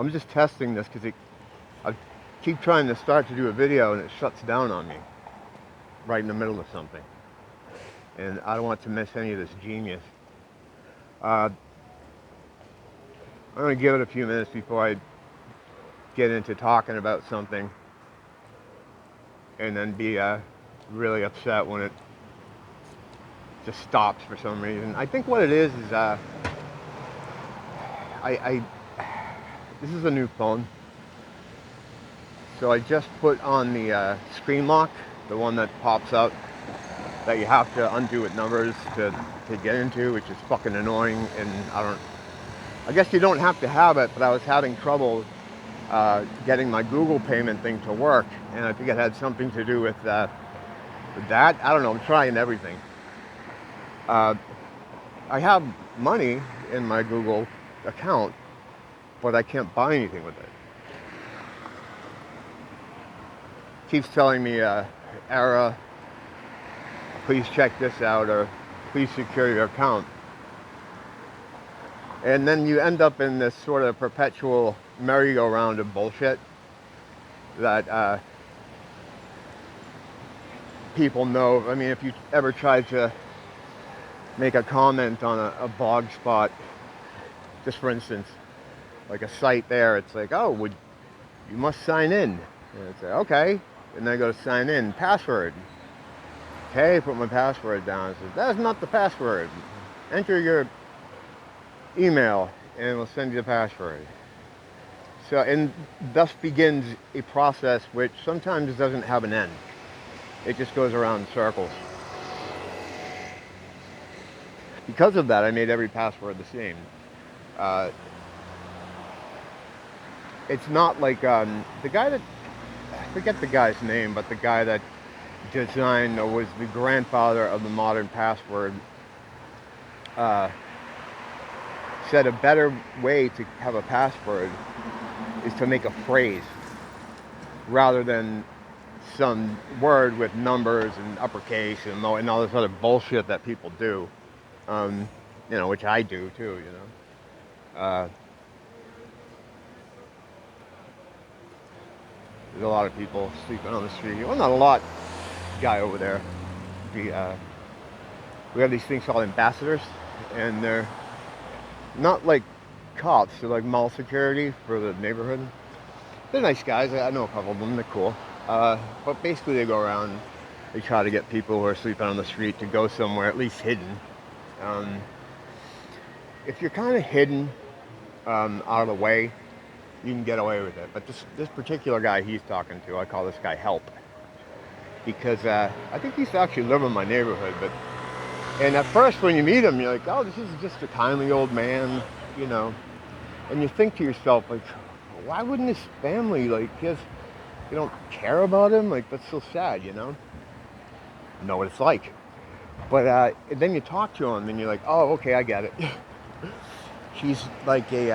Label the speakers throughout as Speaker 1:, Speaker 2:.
Speaker 1: I'm just testing this because I keep trying to start to do a video and it shuts down on me right in the middle of something. And I don't want to miss any of this genius. I'm going to give it a few minutes before I get into talking about something and then be really upset when it just stops for some reason. I think what it is this is a new phone. So I just put on the screen lock, the one that pops out that you have to undo with numbers to get into, which is fucking annoying. And I guess you don't have to have it, but I was having trouble getting my Google payment thing to work, and I think it had something to do with that. I don't know, I'm trying everything. I have money in my Google account, but I can't buy anything with it. Keeps telling me, error, please check this out, or please secure your account. And then you end up in this sort of perpetual merry-go-round of bullshit that people know. I mean, if you ever tried to make a comment on a blog spot, just for instance, like a site there, it's like, oh, you must sign in. And it's like, okay. And then I go to sign in, password. Okay, put my password down. It says, that's not the password. Enter your email and we'll send you the password. So, and thus begins a process which sometimes doesn't have an end. It just goes around in circles. Because of that, I made every password the same. It's not like the guy that, I forget the guy's name, but the guy that designed or was the grandfather of the modern password said a better way to have a password is to make a phrase rather than some word with numbers and uppercase and all this other bullshit that people do, which I do too, There's a lot of people sleeping on the street. Well, not a lot, guy over there. We have these things called ambassadors, and they're not like cops, they're like mall security for the neighborhood. They're nice guys, I know a couple of them, they're cool. But basically they go around, they try to get people who are sleeping on the street to go somewhere, at least hidden. If you're kind of hidden out of the way, you can get away with it. But this particular guy he's talking to, I call this guy Help. Because I think he used to actually live in my neighborhood. And at first when you meet him, you're like, oh, this is just a kindly old man, And you think to yourself, like, why wouldn't his family, you don't care about him? Like, that's so sad, You know what it's like. But then you talk to him and you're like, oh, okay, I get it. He's like he's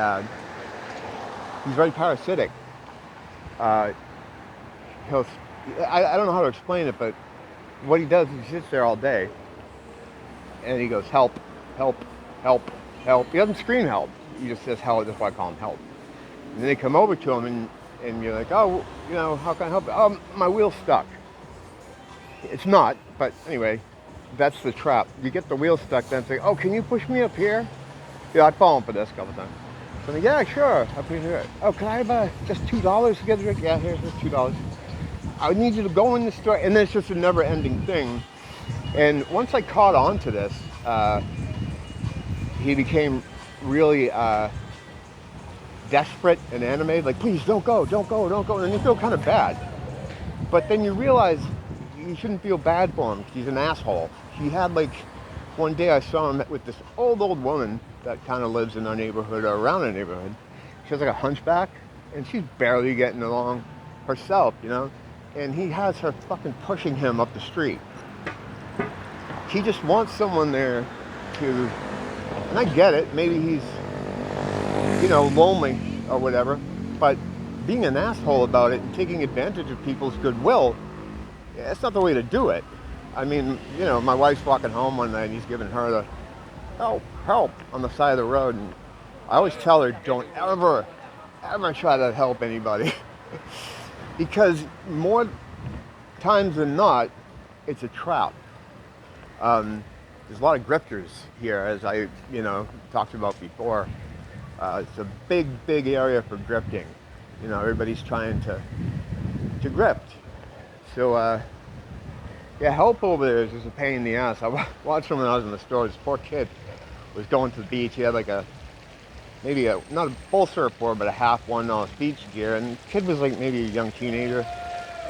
Speaker 1: very parasitic. I don't know how to explain it, but what he does is he sits there all day and he goes, help, help, help, help. He doesn't scream help. He just says help. That's why I call him Help. And then they come over to him and you're like, oh, how can I help you? Oh, my wheel's stuck. It's not, but anyway, that's the trap. You get the wheel stuck, then say, oh, can you push me up here? Yeah, I've fallen for this a couple times. So I'm like, yeah, sure. Up here. Oh, can I have just $2 to get a drink? Yeah, here's $2. I need you to go in the store. And then it's just a never-ending thing. And once I caught on to this, he became really desperate and animated. Like, please, don't go. And you feel kind of bad. But then you realize you shouldn't feel bad for him. He's an asshole. He had one day I saw him with this old woman that kind of lives in our neighborhood or around our neighborhood. She has like a hunchback and she's barely getting along herself, And he has her fucking pushing him up the street. He just wants someone there to, and I get it, maybe he's, lonely or whatever, but being an asshole about it and taking advantage of people's goodwill, that's not the way to do it. I mean, my wife's walking home one night and he's giving her the help on the side of the road. And I always tell her, don't ever ever try to help anybody because more times than not, it's a trap. There's a lot of grifters here, as I, talked about before. It's a big, big area for grifting. Everybody's trying to grift. So, yeah, help over there is just a pain in the ass. I watched him when I was in the store. This poor kid was going to the beach. He had like maybe not a full surfboard, but a half one on his beach gear. And the kid was like maybe a young teenager.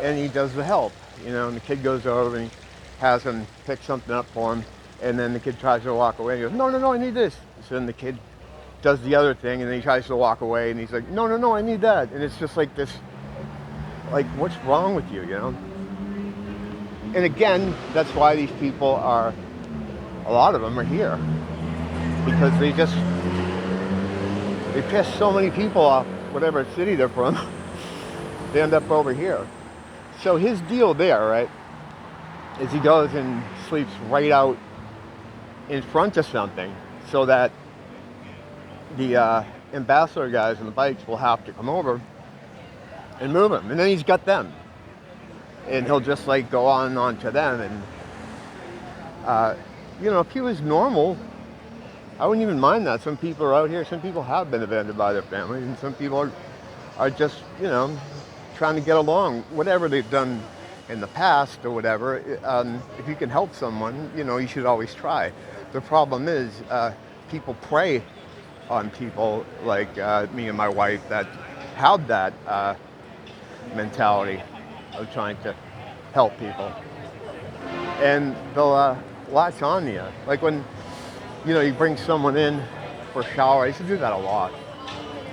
Speaker 1: And he does the help, and the kid goes over and he has him pick something up for him. And then the kid tries to walk away. He goes, no, I need this. So then the kid does the other thing, and then he tries to walk away, and he's like, no, I need that. And it's just like this, like, what's wrong with you, And again, that's why these people a lot of them are here. Because they piss so many people off, whatever city they're from, they end up over here. So his deal there, right, is he goes and sleeps right out in front of something so that the ambassador guys on the bikes will have to come over and move him. And then he's got them. And he'll just like go on to them. And, if he was normal, I wouldn't even mind that. Some people are out here, some people have been abandoned by their families, and some people are just, trying to get along, whatever they've done in the past or whatever. If you can help someone, you should always try. The problem is people prey on people like me and my wife that have that mentality of trying to help people. And they'll latch on to you. Like when, you bring someone in for a shower. I used to do that a lot,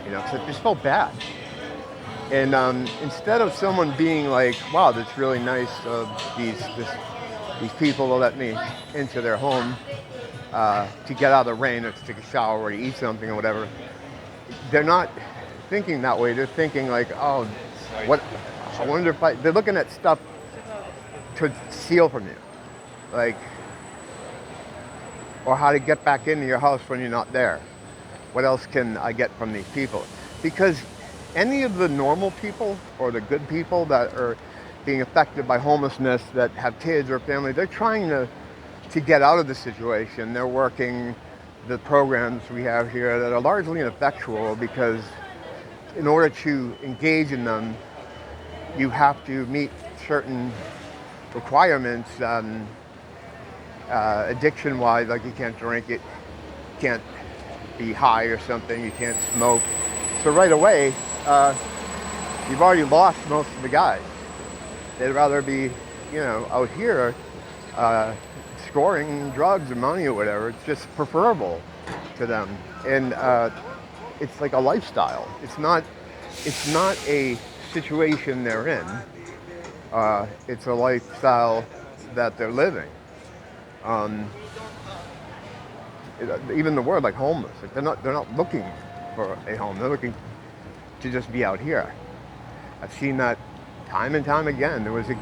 Speaker 1: because I just felt bad. And instead of someone being like, wow, that's really nice of these people to let me into their home to get out of the rain or to take a shower or to eat something or whatever, they're not thinking that way. They're thinking like, oh, I wonder if they're looking at stuff to steal from you. Like, or how to get back into your house when you're not there. What else can I get from these people? Because any of the normal people or the good people that are being affected by homelessness, that have kids or family, they're trying to get out of the situation. They're working the programs we have here that are largely ineffectual because in order to engage in them, you have to meet certain requirements, addiction-wise, like you can't drink it, can't be high or something, you can't smoke. So right away, you've already lost most of the guys. They'd rather be, out here scoring drugs or money or whatever. It's just preferable to them. And it's like a lifestyle. It's not a situation they're in. It's a lifestyle that they're living. Even the word like homeless, like they're not looking for a home. They're looking to just be out here. I've seen that time and time again. There was a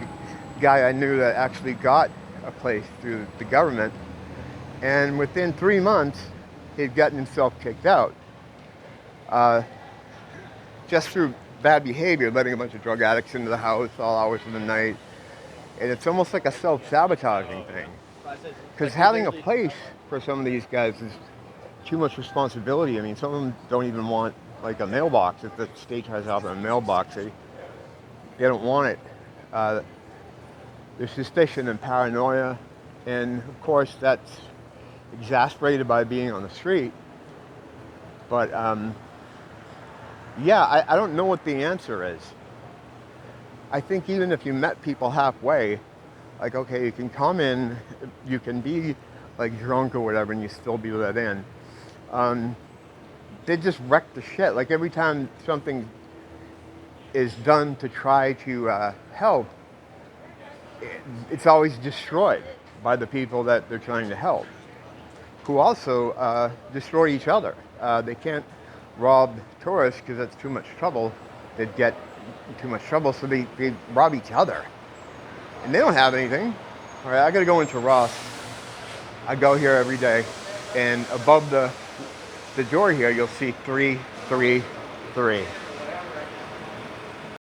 Speaker 1: guy I knew that actually got a place through the government, and within 3 months, he'd gotten himself kicked out. Just through bad behavior, letting a bunch of drug addicts into the house all hours of the night. And it's almost like a self-sabotaging thing. Because having a place for some of these guys is too much responsibility. I mean, some of them don't even want like a mailbox. If the state tries to have a mailbox, they don't want it. There's suspicion and paranoia, and of course that's exasperated by being on the street. But yeah, I don't know what the answer is. I think even if you met people halfway, like, okay, you can come in, you can be like drunk or whatever, and you still be let in. They just wreck the shit. Like every time something is done to try to help, it's always destroyed by the people that they're trying to help, who also destroy each other. They can't rob tourists because that's too much trouble. They'd get too much trouble, so they rob each other. And they don't have anything. All right, I gotta go into Ross. I go here every day, and above the door here, you'll see 333.